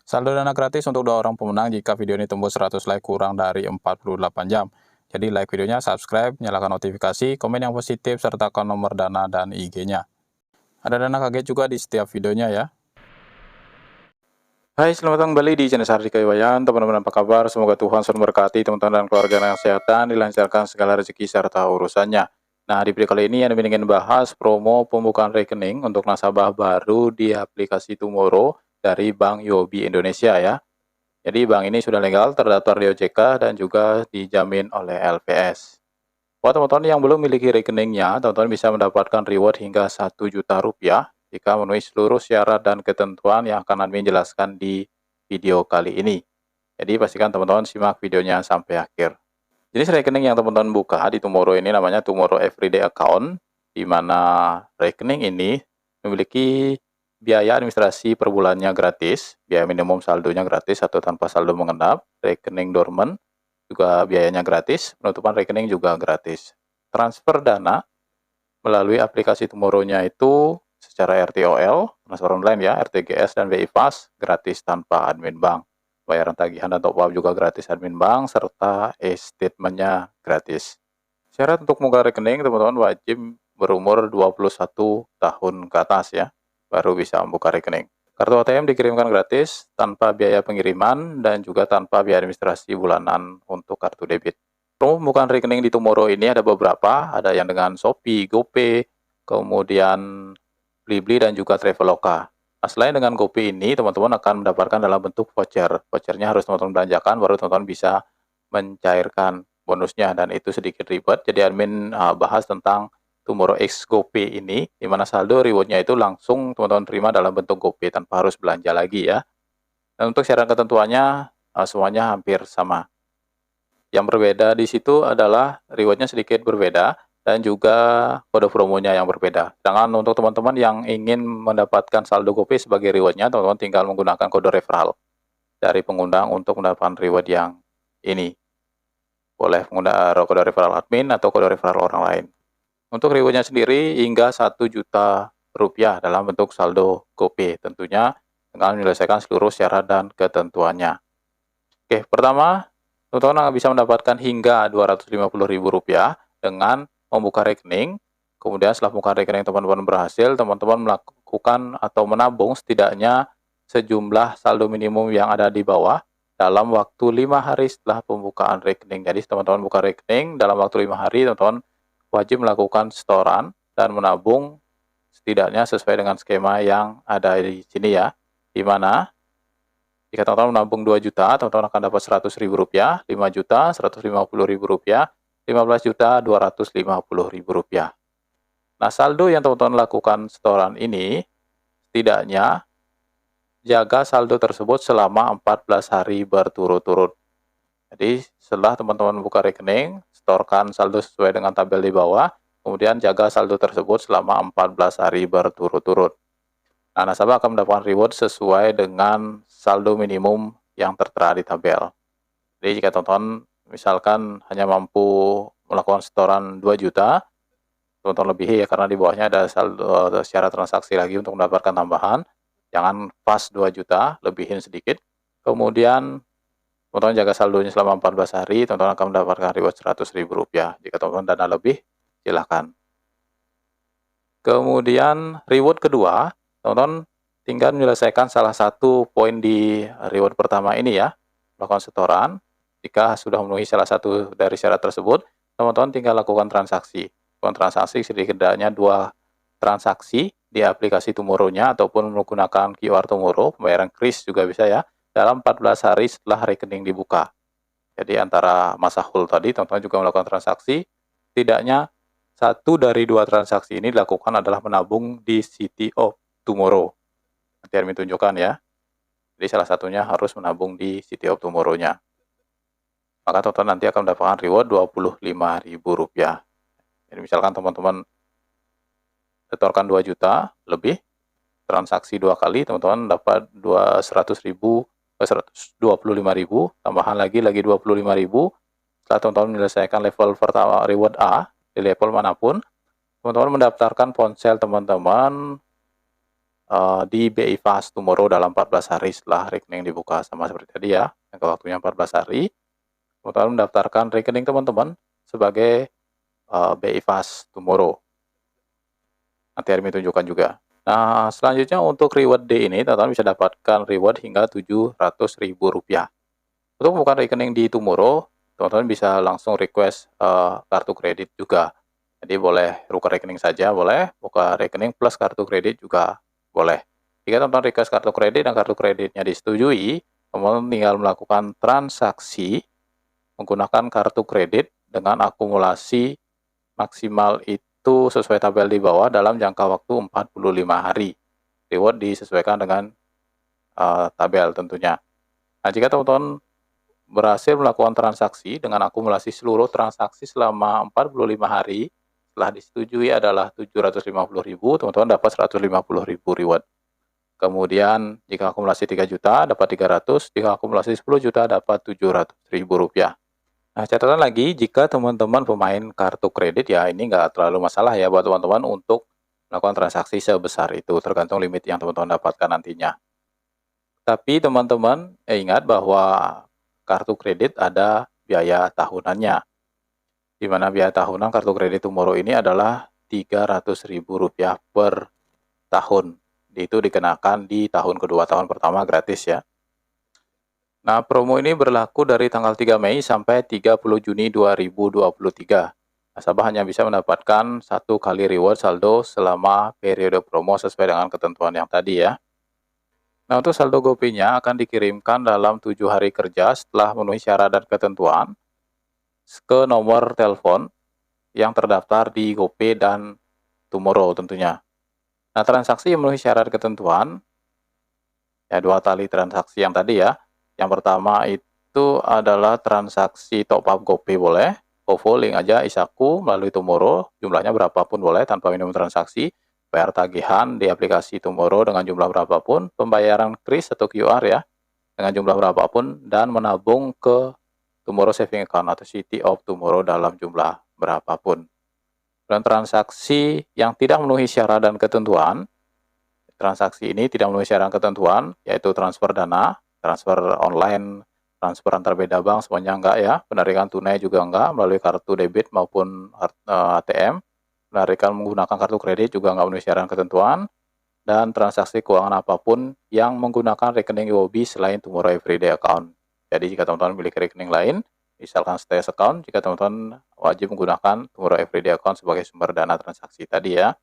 Saldo dana gratis untuk 2 orang pemenang jika video ini tembus 100 like kurang dari 48 jam. Jadi like videonya, subscribe, nyalakan notifikasi, komen yang positif, sertakan nomor dana dan IG-nya. Ada dana kaget juga di setiap videonya ya. Hai, selamat datang kembali di channel Sardika Iwayan. Teman-teman apa kabar? Semoga Tuhan selalu memberkati teman-teman dan keluarga dengan kesehatan, dilancarkan segala rezeki serta urusannya. Nah, di video kali ini Anda ingin bahas promo pembukaan rekening untuk nasabah baru di aplikasi Tomorrow dari Bank UOB Indonesia ya. Jadi bank ini sudah legal, terdaftar di OJK, dan juga dijamin oleh LPS. Buat teman-teman yang belum memiliki rekeningnya, teman-teman bisa mendapatkan reward hingga 1 juta rupiah jika memenuhi seluruh syarat dan ketentuan yang akan admin jelaskan di video kali ini. Jadi pastikan teman-teman simak videonya sampai akhir. Jadi rekening yang teman-teman buka di Tomorrow ini namanya Tomorrow Everyday Account, di mana rekening ini memiliki biaya administrasi per bulannya gratis, biaya minimum saldonya gratis atau tanpa saldo mengendap, rekening dormant juga biayanya gratis, penutupan rekening juga gratis. Transfer dana melalui aplikasi Tomorrow-nya itu secara RTOL, transfer online ya, RTGS dan BI Fast, gratis tanpa admin bank. Bayaran tagihan dan top up juga gratis admin bank, serta e-statementnya gratis. Syarat untuk membuka rekening, teman-teman wajib berumur 21 tahun ke atas ya, baru bisa membuka rekening. Kartu ATM dikirimkan gratis, tanpa biaya pengiriman, dan juga tanpa biaya administrasi bulanan untuk kartu debit. Promo pembukaan rekening di Tomorrow ini ada beberapa, ada yang dengan Shopee, GoPay, kemudian Blibli, dan juga Traveloka. Nah, selain dengan GoPay ini, teman-teman akan mendapatkan dalam bentuk voucher. Vouchernya harus teman-teman belanjakan, baru teman-teman bisa mencairkan bonusnya, dan itu sedikit ribet. Jadi admin bahas tentang Tomorrow X GoPay ini, di mana saldo rewardnya itu langsung teman-teman terima dalam bentuk GoPay tanpa harus belanja lagi ya. Dan untuk syarat ketentuannya semuanya hampir sama. Yang berbeda di situ adalah rewardnya sedikit berbeda dan juga kode promonya yang berbeda. Sedangkan untuk teman-teman yang ingin mendapatkan saldo GoPay sebagai rewardnya, teman-teman tinggal menggunakan kode referral dari pengundang untuk mendapatkan reward yang ini. Boleh menggunakan kode referral admin atau kode referral orang lain. Untuk rewardnya sendiri hingga 1 juta rupiah dalam bentuk saldo GoPay, tentunya dengan menyelesaikan seluruh syarat dan ketentuannya. Oke, pertama, teman-teman bisa mendapatkan hingga Rp250.000 dengan membuka rekening. Kemudian setelah membuka rekening teman-teman berhasil, teman-teman melakukan atau menabung setidaknya sejumlah saldo minimum yang ada di bawah dalam waktu 5 hari setelah pembukaan rekening. Jadi teman-teman buka rekening dalam waktu 5 hari, teman-teman wajib melakukan setoran dan menabung setidaknya sesuai dengan skema yang ada di sini ya. Di mana jika teman-teman menabung 2 juta, teman-teman akan dapat Rp100.000, 5 juta Rp150.000, 15 juta Rp250.000. Nah, saldo yang teman-teman lakukan setoran ini setidaknya jaga saldo tersebut selama 14 hari berturut-turut. Jadi setelah teman-teman buka rekening, setorkan saldo sesuai dengan tabel di bawah, kemudian jaga saldo tersebut selama 14 hari berturut-turut. Nah, nasabah akan mendapatkan reward sesuai dengan saldo minimum yang tertera di tabel. Jadi jika teman-teman misalkan hanya mampu melakukan setoran 2 juta, teman-teman lebihi ya, karena di bawahnya ada saldo syarat transaksi lagi untuk mendapatkan tambahan. Jangan pas 2 juta, lebihin sedikit. Kemudian teman-teman jaga saldonya selama 14 hari, teman-teman akan mendapatkan reward Rp100.000. Jika teman-teman dana lebih, silahkan. Kemudian reward kedua, teman-teman tinggal menyelesaikan salah satu poin di reward pertama ini ya, melakukan setoran. Jika sudah memenuhi salah satu dari syarat tersebut, teman-teman tinggal lakukan transaksi. Lakukan transaksi setidaknya 2 transaksi di aplikasi Tomorrow-nya ataupun menggunakan QR Tomorrow, pembayaran kris juga bisa ya, dalam 14 hari setelah rekening dibuka. Jadi antara masa hold tadi, teman-teman juga melakukan transaksi, setidaknya 1 dari 2 transaksi ini dilakukan adalah menabung di City of Tomorrow. Nanti admin tunjukkan ya. Jadi salah satunya harus menabung di City of Tomorrow-nya. Maka teman-teman nanti akan mendapatkan reward Rp25.000. Jadi misalkan teman-teman setorkan 2 juta lebih, transaksi 2 kali, teman-teman dapat 125.000, tambahan lagi 25.000. Setelah teman-teman menyelesaikan level pertama reward A, di level manapun, teman-teman mendaftarkan ponsel teman-teman di BI Fast Tomorrow dalam 14 hari setelah rekening dibuka. Sama seperti tadi ya, jangka waktunya 14 hari. Teman-teman mendaftarkan rekening teman-teman sebagai BI Fast Tomorrow. Nanti admin tunjukkan juga. Nah, selanjutnya untuk reward day ini, teman-teman bisa dapatkan reward hingga Rp700.000. Untuk membuka rekening di Tomorrow, teman-teman bisa langsung request kartu kredit juga. Jadi boleh buka rekening saja, boleh buka rekening plus kartu kredit juga boleh. Jika teman-teman request kartu kredit dan kartu kreditnya disetujui, teman-teman tinggal melakukan transaksi menggunakan kartu kredit dengan akumulasi maksimal itu sesuai tabel di bawah dalam jangka waktu 45 hari. Reward disesuaikan dengan tabel tentunya. Nah, jika teman-teman berhasil melakukan transaksi dengan akumulasi seluruh transaksi selama 45 hari, setelah disetujui adalah 750.000, teman-teman dapat 150.000 reward. Kemudian jika akumulasi 3 juta dapat 300, jika akumulasi 10 juta dapat Rp700.000. Nah, catatan lagi, jika teman-teman pemain kartu kredit ya, ini nggak terlalu masalah ya buat teman-teman untuk melakukan transaksi sebesar itu, tergantung limit yang teman-teman dapatkan nantinya. Tapi teman-teman ingat bahwa kartu kredit ada biaya tahunannya, di mana biaya tahunan kartu kredit Tomorrow ini adalah Rp300.000 per tahun. Itu dikenakan di tahun kedua, tahun pertama gratis ya. Nah, promo ini berlaku dari tanggal 3 Mei sampai 30 Juni 2023. Nasabah hanya bisa mendapatkan 1 kali reward saldo selama periode promo sesuai dengan ketentuan yang tadi ya. Nah, untuk saldo GoPay-nya akan dikirimkan dalam 7 hari kerja setelah memenuhi syarat dan ketentuan ke nomor telepon yang terdaftar di GoPay dan Tomorrow tentunya. Nah, transaksi yang memenuhi syarat ketentuan, ya 2 kali transaksi yang tadi ya. Yang pertama itu adalah transaksi top up GoPay boleh, OVO link aja Isaku melalui Tomorrow, jumlahnya berapapun boleh tanpa minimum transaksi, bayar tagihan di aplikasi Tomorrow dengan jumlah berapapun, pembayaran kris atau QR ya, dengan jumlah berapapun, dan menabung ke Tomorrow Saving Account atau City of Tomorrow dalam jumlah berapapun. Dan transaksi yang tidak memenuhi syarat dan ketentuan, transaksi ini tidak memenuhi syarat dan ketentuan, yaitu transfer dana, transfer online, transfer antar beda bank semuanya enggak ya, penarikan tunai juga enggak, melalui kartu debit maupun ATM, penarikan menggunakan kartu kredit juga enggak memenuhi syarat dan ketentuan, dan transaksi keuangan apapun yang menggunakan rekening UOB selain Tomorrow Everyday Account. Jadi jika teman-teman memiliki rekening lain, misalkan Stash Account, jika teman-teman wajib menggunakan Tomorrow Everyday Account sebagai sumber dana transaksi tadi ya.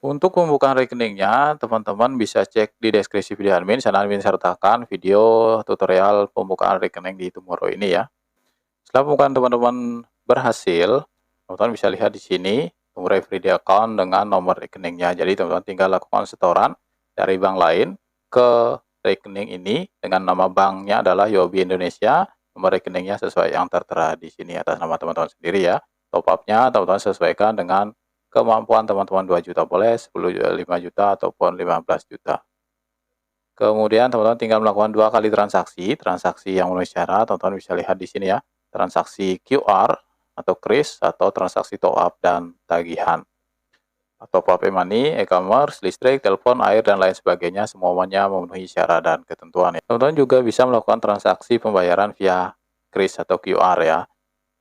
Untuk pembukaan rekeningnya, teman-teman bisa cek di deskripsi video admin, sana admin sertakan video tutorial pembukaan rekening di Tomorrow ini ya. Setelah pembukaan teman-teman berhasil, teman-teman bisa lihat di sini Tomorrow Everyday Account dengan nomor rekeningnya. Jadi teman-teman tinggal lakukan setoran dari bank lain ke rekening ini dengan nama banknya adalah UOB Indonesia, nomor rekeningnya sesuai yang tertera di sini atas nama teman-teman sendiri ya. Top up-nya teman-teman sesuaikan dengan kemampuan teman-teman 2 juta boleh, 5 juta ataupun 15 juta. Kemudian teman-teman tinggal melakukan 2 kali transaksi yang memenuhi syarat, teman-teman bisa lihat di sini ya, transaksi QR atau kris atau transaksi top up dan tagihan. Top up e-money, e-commerce, listrik, telepon, air, dan lain sebagainya, semuanya memenuhi syarat dan ketentuan ya. Teman-teman juga bisa melakukan transaksi pembayaran via kris atau QR ya.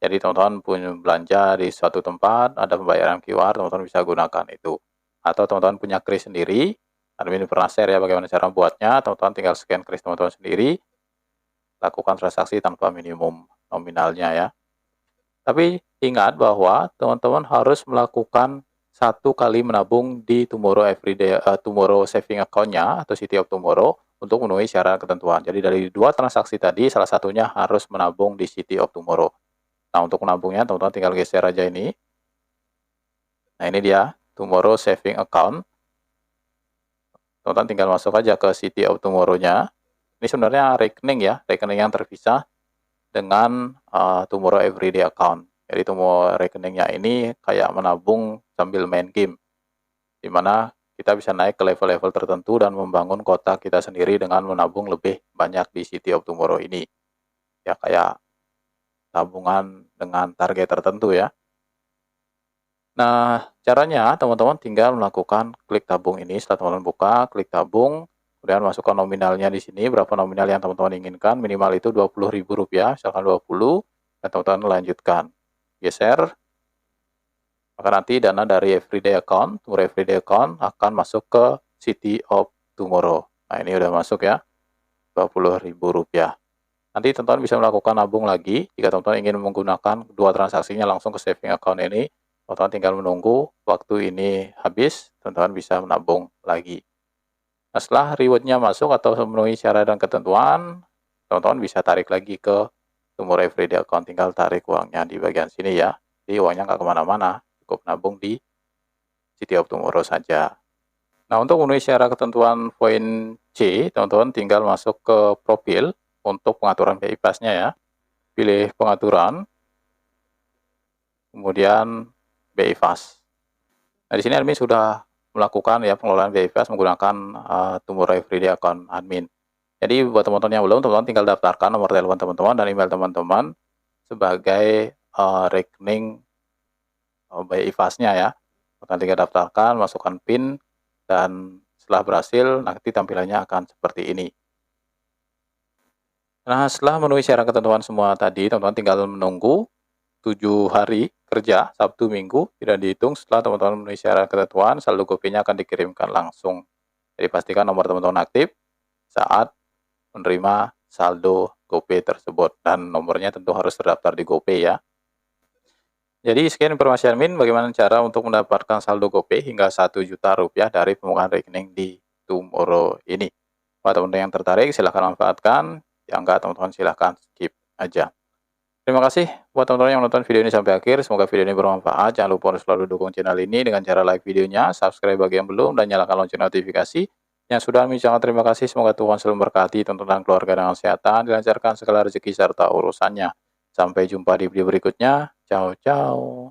Jadi teman-teman punya belanja di suatu tempat, ada pembayaran QR, teman-teman bisa gunakan itu. Atau teman-teman punya kris sendiri, admin pernah share ya bagaimana cara buatnya, teman-teman tinggal scan kris teman-teman sendiri, lakukan transaksi tanpa minimum nominalnya ya. Tapi ingat bahwa teman-teman harus melakukan 1 kali menabung di Tomorrow Everyday Tomorrow Saving Account-nya atau City of Tomorrow untuk memenuhi syarat ketentuan. Jadi dari 2 transaksi tadi, salah satunya harus menabung di City of Tomorrow. Nah, untuk menabungnya teman-teman tinggal geser aja ini. Nah, ini dia Tomorrow Saving Account. Teman-teman tinggal masuk aja ke City of Tomorrow-nya. Ini sebenarnya rekening ya, rekening yang terpisah dengan Tomorrow Everyday Account. Jadi Tomorrow rekeningnya ini kayak menabung sambil main game, di mana kita bisa naik ke level-level tertentu dan membangun kota kita sendiri dengan menabung lebih banyak di City of Tomorrow ini. Ya kayak tabungan dengan target tertentu ya. Nah, caranya teman-teman tinggal melakukan klik tabung ini. Setelah teman-teman buka, klik tabung, kemudian masukkan nominalnya di sini, berapa nominal yang teman-teman inginkan, minimal itu Rp20.000, misalkan 20, dan teman-teman lanjutkan. Geser, maka nanti dana dari everyday account, everyday account akan masuk ke City of Tomorrow. Nah, ini udah masuk ya, Rp20.000. Nanti teman-teman bisa melakukan nabung lagi. Jika teman-teman ingin menggunakan dua transaksinya langsung ke saving account ini, teman-teman tinggal menunggu waktu ini habis, teman-teman bisa menabung lagi. Nah, setelah rewardnya masuk atau memenuhi syarat dan ketentuan, teman-teman bisa tarik lagi ke Tomorrow Everyday Account. Tinggal tarik uangnya di bagian sini ya. Jadi uangnya nggak kemana-mana, cukup nabung di City of Tomorrow saja. Nah, untuk memenuhi syarat ketentuan poin C, teman-teman tinggal masuk ke profil untuk pengaturan BI Fast-nya ya. Pilih pengaturan, kemudian BI Fast. Nah, di sini admin sudah melakukan ya pengelolaan BI Fast menggunakan Tomorrow Everyday Account admin. Jadi buat teman-teman yang belum, teman-teman tinggal daftarkan nomor telepon teman-teman dan email teman-teman sebagai rekening BI Fast-nya ya. Teman-teman tinggal daftarkan, masukkan PIN, dan setelah berhasil nanti tampilannya akan seperti ini. Nah, setelah memenuhi syarat ketentuan semua tadi, teman-teman tinggal menunggu 7 hari kerja, Sabtu, Minggu, tidak dihitung. Setelah teman-teman memenuhi syarat ketentuan, saldo GoPay-nya akan dikirimkan langsung. Jadi pastikan nomor teman-teman aktif saat menerima saldo GoPay tersebut. Dan nomornya tentu harus terdaftar di GoPay ya. Jadi sekian informasi admin bagaimana cara untuk mendapatkan saldo GoPay hingga Rp1.000.000 dari pembukaan rekening di Tomorrow ini. Buat teman-teman yang tertarik silahkan manfaatkan, yang enggak teman-teman silahkan skip aja. Terima kasih buat teman-teman yang menonton video ini sampai akhir. Semoga video ini bermanfaat. Jangan lupa untuk selalu dukung channel ini dengan cara like videonya, subscribe bagi yang belum, dan nyalakan lonceng notifikasi. Yang sudah mengucapkan terima kasih. Semoga Tuhan selalu memberkati teman-teman keluarga dengan kesehatan, dilancarkan segala rezeki serta urusannya. Sampai jumpa di video berikutnya. Ciao, ciao.